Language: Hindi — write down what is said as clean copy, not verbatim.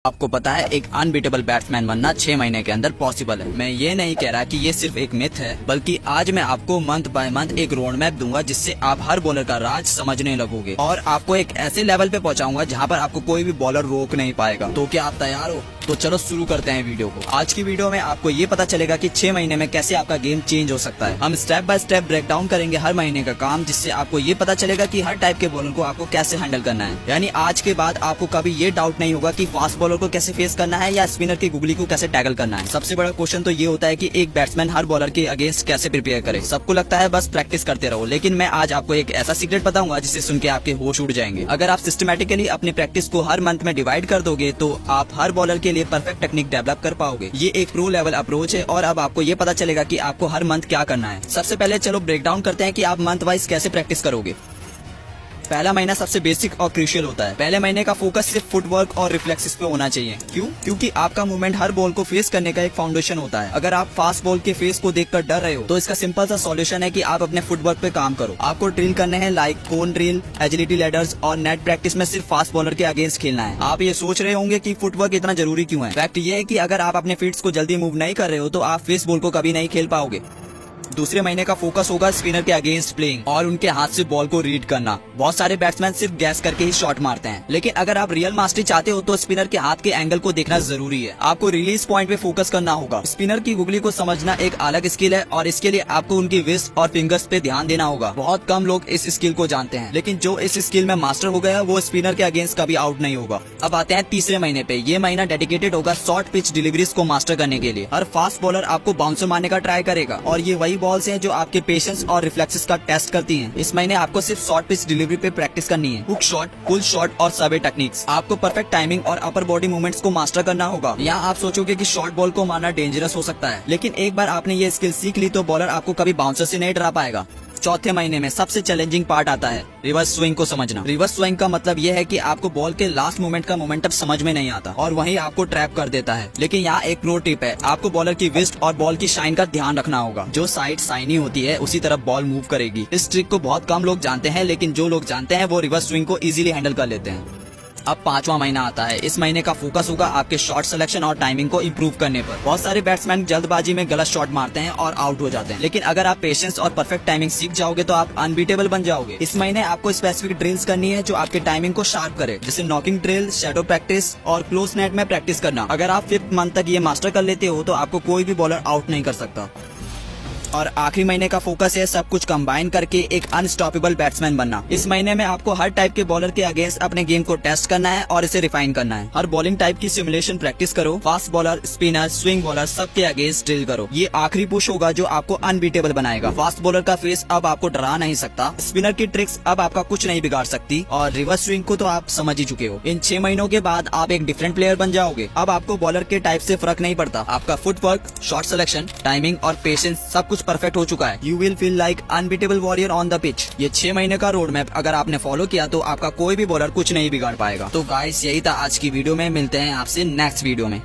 आपको पता है एक अनबीटेबल बैट्समैन बनना 6 महीने के अंदर पॉसिबल है। मैं ये नहीं कह रहा कि ये सिर्फ एक मिथ है, बल्कि आज मैं आपको मंथ बाय मंथ एक रोड मैप दूंगा जिससे आप हर बॉलर का राज समझने लगोगे और आपको एक ऐसे लेवल पे पहुंचाऊंगा जहां पर आपको कोई भी बॉलर रोक नहीं पाएगा। तो क्या आप तैयार हो? तो चलो शुरू करते हैं वीडियो को। आज की वीडियो में आपको ये पता चलेगा कि 6 महीने में कैसे आपका गेम चेंज हो सकता है। हम step by step break down करेंगे हर महीने का काम, जिससे आपको ये पता चलेगा कि हर टाइप के बॉलर को आपको कैसे हैंडल करना है। यानी आज के बाद आपको कभी ये डाउट नहीं होगा कि फास्ट बॉलर को कैसे फेस करना है या स्पिनर की गुगली को कैसे टैकल करना है। सबसे बड़ा क्वेश्चन तो ये होता है कि एक बैट्समैन हर बॉलर के अगेंस्ट कैसे प्रिपेयर करे। सबको लगता है बस प्रैक्टिस करते रहो, लेकिन मैं आज आपको एक ऐसा सीक्रेट बताऊंगा जिसे सुन के आपके होश उड़ जाएंगे। अगर आप सिस्टमैटिकली अपनी प्रैक्टिस को हर मंथ में डिवाइड कर दोगे तो आप हर बॉलर के लिए परफेक्ट टेक्निक डेवलप कर पाओगे। ये एक प्रो लेवल अप्रोच है और अब आपको ये पता चलेगा कि आपको हर मंथ क्या करना है। सबसे पहले चलो ब्रेक डाउन करते हैं कि आप मंथ वाइज कैसे प्रैक्टिस करोगे। पहला महीना सबसे बेसिक और क्रूशियल होता है। पहले महीने का फोकस सिर्फ फुटवर्क और रिफ्लेक्सेस पे होना चाहिए। क्यों? क्योंकि आपका मूवमेंट हर बॉल को फेस करने का एक फाउंडेशन होता है। अगर आप फास्ट बॉल के फेस को देखकर डर रहे हो तो इसका सिंपल सा सॉल्यूशन है कि आप अपने फुटवर्क पे काम करो। आपको ड्रिल करने हैं लाइक कोन ड्रिल, एजिलिटी लैडर्स और नेट प्रैक्टिस में सिर्फ फास्ट बॉलर के अगेंस्ट खेलना है। आप ये सोच रहे होंगे कि फुटवर्क इतना जरूरी क्यों है। फैक्ट ये है कि अगर आप अपने फीट्स को जल्दी मूव नहीं कर रहे हो तो आप फेस बॉल को कभी नहीं खेल पाओगे। दूसरे महीने का फोकस होगा स्पिनर के अगेंस्ट प्लेइंग और उनके हाथ से बॉल को रीड करना। बहुत सारे बैट्समैन सिर्फ गैस करके ही शॉट मारते हैं, लेकिन अगर आप रियल मास्टरी चाहते हो तो स्पिनर के हाथ के एंगल को देखना जरूरी है। आपको रिलीज पॉइंट पे फोकस करना होगा। स्पिनर की गुगली को समझना एक अलग स्किल है और इसके लिए आपको उनकी रिस्ट और फिंगर्स पे ध्यान देना होगा। बहुत कम लोग इस स्किल को जानते हैं, लेकिन जो इस स्किल में मास्टर हो गया वो स्पिनर के अगेंस्ट कभी आउट नहीं होगा। अब आते हैं तीसरे महीने पे। ये महीना डेडिकेटेड होगा शॉर्ट पिच डिलीवरीज को मास्टर करने के लिए। हर फास्ट बॉलर आपको बाउंसर मारने का ट्राई करेगा और ये वही बॉल्स हैं जो आपके पेशेंस और रिफ्लेक्सेस का टेस्ट करती हैं। इस महीने आपको सिर्फ शॉर्ट पिच डिलीवरी पे प्रैक्टिस करनी है। हुक शॉट, पुल शॉट और सर्वे टेक्निक्स। आपको परफेक्ट टाइमिंग और अपर बॉडी मूवमेंट्स को मास्टर करना होगा। यहाँ आप सोचोगे कि शॉर्ट बॉल को मारना डेंजरस हो सकता है, लेकिन एक बार आपने ये स्किल सीख ली तो बॉलर आपको कभी बाउंसर से नहीं डरा पाएगा। चौथे महीने में सबसे चैलेंजिंग पार्ट आता है रिवर्स स्विंग को समझना। रिवर्स स्विंग का मतलब यह है कि आपको बॉल के लास्ट मोमेंट का मोमेंटम समझ में नहीं आता और वहीं आपको ट्रैप कर देता है। लेकिन यहाँ एक प्रो टिप है, आपको बॉलर की विस्ट और बॉल की शाइन का ध्यान रखना होगा। जो साइड शाइनी होती है उसी तरफ बॉल मूव करेगी। इस ट्रिक को बहुत कम लोग जानते हैं, लेकिन जो लोग जानते हैं वो रिवर्स स्विंग को इजीली हैंडल कर लेते हैं। अब पांचवा महीना आता है। इस महीने का फोकस होगा आपके शॉट सिलेक्शन और टाइमिंग को इम्प्रूव करने पर। बहुत सारे बैट्समैन जल्दबाजी में गलत शॉट मारते हैं और आउट हो जाते हैं, लेकिन अगर आप पेशेंस और परफेक्ट टाइमिंग सीख जाओगे तो आप अनबीटेबल बन जाओगे। इस महीने आपको स्पेसिफिक ड्रिल्स करनी है जो आपके टाइमिंग को शार्प करे, जैसे नॉकिंग ड्रिल, शैडो प्रैक्टिस और क्लोज नेट में प्रैक्टिस करना। अगर आप 5th मंथ तक ये मास्टर कर लेते हो तो आपको कोई भी बॉलर आउट नहीं कर सकता। और आखिरी महीने का फोकस है सब कुछ कंबाइन करके एक अनस्टॉपेबल बैट्समैन बनना। इस महीने में आपको हर टाइप के बॉलर के अगेंस्ट अपने गेम को टेस्ट करना है और इसे रिफाइन करना है। हर बॉलिंग टाइप की सिमुलेशन प्रैक्टिस करो। Fast bowler, spinner, swing bowler सबके अगेंस्ट ड्रिल करो। ये आखिरी पुश होगा जो आपको अनबीटेबल बनाएगा। फास्ट बॉलर का फेस अब आपको डरा नहीं सकता, स्पिनर की ट्रिक्स अब आपका कुछ नहीं बिगाड़ सकती और रिवर्स स्विंग को तो आप समझ ही चुके हो। इन 6 महीनों के बाद आप एक डिफरेंट प्लेयर बन जाओगे। अब आपको बॉलर के टाइप से फर्क नहीं पड़ता। आपका फुटवर्क, शॉट सिलेक्शन, टाइमिंग और पेशेंस सब कुछ परफेक्ट हो चुका है। You will feel like unbeatable warrior on the pitch। ये 6 महीने का रोड मैप अगर आपने फॉलो किया तो आपका कोई भी बॉलर कुछ नहीं बिगाड़ पाएगा। तो गाइस यही था आज की वीडियो में। मिलते हैं आपसे नेक्स्ट वीडियो में।